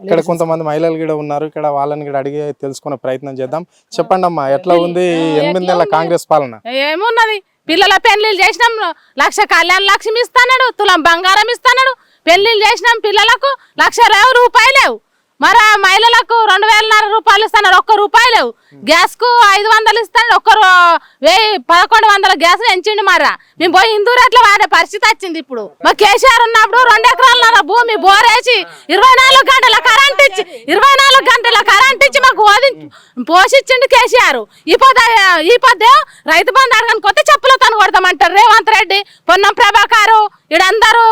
ఇక్కడ కొంతమంది మహిళలు కూడా ఉన్నారు. ఇక్కడ వాళ్ళని కూడా అడిగి తెలుసుకునే ప్రయత్నం చేద్దాం. చెప్పండి అమ్మా, ఎట్లా ఉంది 8 నెలల కాంగ్రెస్ పాలన? ఏమున్నది, పిల్లల పెళ్లిళ్ళు చేసినాం, 1,00,000 కళ్యాణ లక్ష్మి ఇస్తాడు, తులం బంగారం ఇస్తాడు. పెళ్లిళ్ళు చేసినాం, పిల్లలకు 1,00,000 రూపాయలు లేవు. మరి మహిళలకు 2,500 రూపాయలు ఇస్తున్నారు, ఒక్క రూపాయి లేవు. గ్యాస్ కు 500 ఇస్తాడు, 1,100 గ్యాస్ పెంచిండు. మరా మేము పోయి హిందూరేట్ల వాడే పరిస్థితి వచ్చింది. ఇప్పుడు మా కేసీఆర్ ఉన్నప్పుడు 2 ఎకరాల భూమి బోరేసి 24 గంటల కరెంట్ ఇచ్చి 24 గంటల కరెంట్ ఇచ్చి మాకు పోషించిండు కేసీఆర్. ఈ పొద్దు రైతు బంధు అడగని కొత్త చెప్పులతో కొడతామంటారు రేవంత్ రెడ్డి, పొన్నం ప్రభాకర్, ఈడందరూ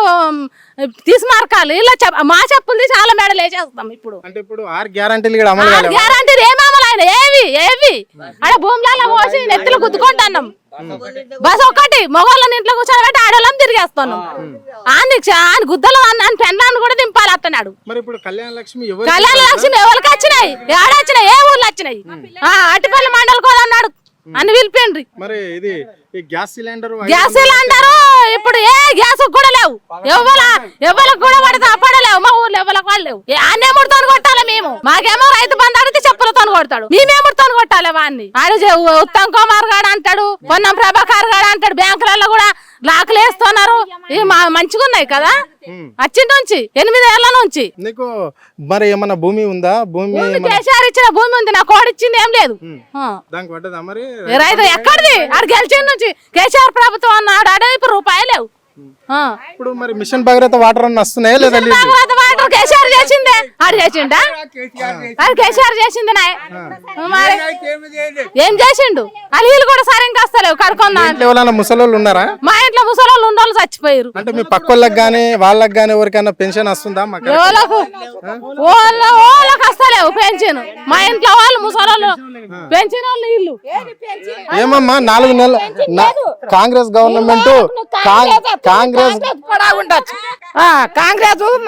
తీసుమార్కాలు. ఇలా మా చెప్పులు తీసి చాలా మేడలు వేసేస్తాం. ఇప్పుడు అంటే ఇప్పుడు 6 గ్యారంటీలు కూడా అమలు కాలేదు. గ్యారంటీలు ఏమేమలైనా ఏవి అక్కడ భూములలో పోసి నెత్తులు గుద్దుకుంటున్నాం. బస్ ఒకటి మొగోళ్ళని ఇంట్లో కూర్చోబెట్టి ఆడోళ్ళని తిరిగేస్తున్నాం. ఆయన గుద్దలు పెన్నాన్ని కూడా దింపాలి అత్తనాడు. మరి ఇప్పుడు కళ్యాణ లక్ష్మి ఎవరికి వచ్చినాయి, ఏడొచ్చినాయి, ఏ ఊర్లు వచ్చినాయి? అట్టిపల్లి మండలి కూడా అన్నాడు అని పిలిపిండ్రి. మరి ఇది గ్యాస్ సిలిండర్ ఇప్పుడు ఏ గ్యాస్ కూడా లేవు, ఎవరికి కూడా పడితే అప్పడలేవు. మా ఊర్లో ఎవరికి వాళ్ళు లేవు. అన్నే ముడితో కొట్టాలి మేము. మాకేమో రైతు బంధు అడిగితే చెప్పులతో కొడతాడు, మేమేముడితో కొట్టాలి వాడిని. ఆయన ఉత్తమ్ కుమార్ గారు అంటాడు, పొన్నం ప్రభాకర్ గారు అంటాడు. బ్యాంకులలో కూడా లాక్లు వేస్తున్నారు. ఇవి మంచిగా ఉన్నాయి కదా వచ్చి నుంచి 8 ఏళ్ల నుంచి. నీకు మరి ఏమన్నా భూమి ఉందా? భూమి కేసీఆర్ ఇచ్చిన భూమి ఉంది, నా కోడి ఇచ్చింది ఏం లేదు. రైతు ఎక్కడిది? ఆడు గెలిచిన నుంచి కేసీఆర్ ప్రభుత్వం అన్నాడు, ఆడ ఇప్పుడు రూపాయలు లేవు. ఇప్పుడు మరి మిషన్ భగీరథ వాటర్ అన్న వస్తున్నాయా లేదా? కేసీఆర్ చేసిందే, ఆడు చేసిండా? అది కేసీఆర్ చేసింది. ఏం చేసిండు? అలీలు కూడా సరిగ్గా వస్తలేవు. కడుకున్నా ముసలోళ్ళు ఉన్నారా? మా ఇంట్లో ముసలోళ్ళు ఉండోళ్ళు చచ్చిపోయారు. అంటే మీ పక్క వాళ్ళకి గానీ వాళ్ళకి గానీ ఎవరికైనా పెన్షన్ వస్తుందా? వాళ్ళకి వస్తలేవు పెన్షన్. మా ఇంట్లో వాళ్ళు ముసలోళ్ళు పెన్షన్ వాళ్ళు ఇల్లు. ఏమమ్మా 4 నెలలు కాంగ్రెస్ గవర్నమెంట్ కాంగ్రెస్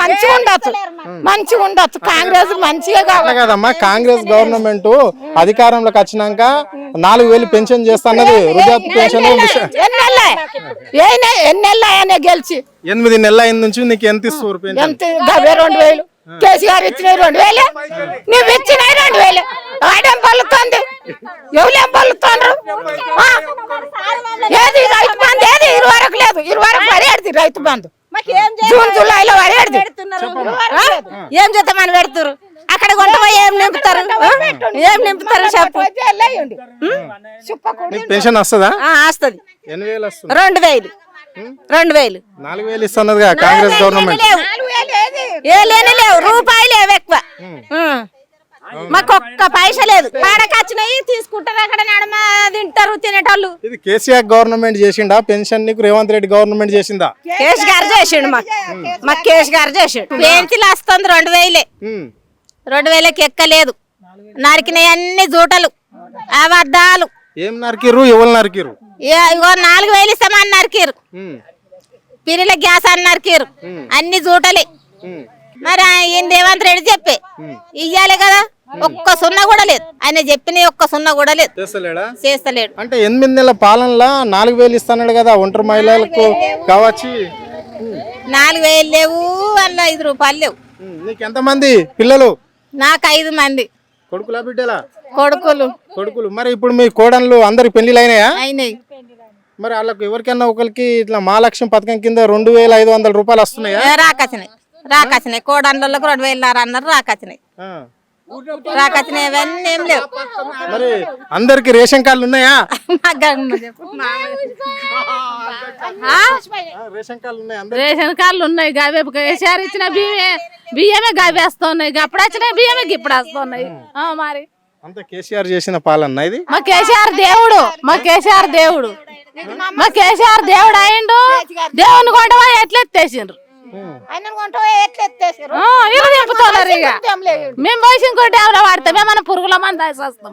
మంచిగా ఉండొచ్చు. కాంగ్రెస్ మంచిగా కదమ్మా. కాంగ్రెస్ గవర్నమెంట్ అధికారంలోకి వచ్చినాక 4,000 పెన్షన్ చేస్తున్నది. వృద్ధాప్య పెన్షన్ ఎన్నెళ్ళ గెలిచి 8 నెలల అయిన నుంచి నీకు ఎంత ఇస్తారు? 2,000 కేసీఆర్ ఇచ్చినాయి 2,000, నువ్వు ఇచ్చినాయి 2,000. ఆడేం పలుతుంది, ఎవరేం పలుతుండ్రు? ఏది రైతు బంధు ఏది ఇరువరకు లేదు. ఇరువరకు పడేది రైతు బంధు. జూన్ జూలైలో పడేది. ఏం చేద్దామని పెడుతురు అక్కడ కొంటమో ఏం నింపుతారు? చెప్పు. పెన్షన్ వస్తుందా? వస్తుంది. 2,000 4,000 ఇస్తున్నది కాంగ్రెస్ గవర్నమెంట్. లేవు రూపాయలు లేవు ఎక్కువ. మాకు ఒక్క పైస లేదు. పాడకొచ్చినాయి తీసుకుంటారు, అక్కడ నడమ తింటారు తినేటోళ్ళు. ఇది కేసీఆర్ గవర్నమెంట్ చేసిండా పెన్షన్? నీకు రేవంత్ రెడ్డి గవర్నమెంట్ చేసిందా? కేసీఆర్ చేసిండు. మాకు కేసీఆర్ చేసిండు. పెన్షన్ వస్తుంది 2,000. 2,000కి ఎక్కలేదు. నరికినాయి అన్ని జూటలు, అబద్ధాలు. ఏం నరికిరు? ఎవరు నరికిరు? ఇగో 4,000 ఇస్తామని నరికిరు. పిరిల గ్యాస్ అని నరికిరు. అన్ని జూటలే. మరి ఈయన రేవంత్ రెడ్డి చెప్పే ఇయ్యాలి కదా. ఒక్క సున్నా కూడా లేదు. ఆయన చెప్పిన ఒక్క సున్నా కూడా లేదు. చేస్తలేడు. అంటే 8 నెలల పాలనలో 4,000 ఇస్తాడు కదా ఒంటరి మహిళలకు కావచ్చు. 4,000 లేవు, అలా 5 రూపాయలు లేవు. నీకు ఎంతమంది పిల్లలు? నాకు 5 మంది. కొడుకులా బిడ్డలా? కొడుకులు. మరి ఇప్పుడు మీ కోడన్లు అందరికి పెళ్లిళ్ళు అయినాయా? అయినాయి. మరి వాళ్ళకి ఎవరికైనా ఒకరికి ఇట్లా మహాలక్ష్మి పథకం కింద 2,500 రూపాయలు వస్తున్నాయా? రాకచ్చినాయి. కోడన్లకు 2,000 అన్నారు. రాకచ్చినాయి. ఇవన్నీ ఏం లేవు. మరి అందరికి రేషన్ కార్డులు ఉన్నాయా? రేషన్ కార్డులు ఉన్నాయి. గవే కేసీఆర్ ఇచ్చిన బియ్యమే గవేస్తున్నాయి. అప్పుడు వచ్చిన బియ్యమే ఇప్పుడు వస్తున్నాయి. మరి అంత కేసీఆర్ చేసిన పాలన ఇది. మా కేసీఆర్ దేవుడు అయిండు. దేవుని కొంటవా ఎట్లెత్తేసిండ్రు. ఇల్లు దింపుతున్నారు. ఇక మేము పోయి ఇంకో డ్యామ్ లో వాడతాం. మన పురుగుల మంది వస్తాం.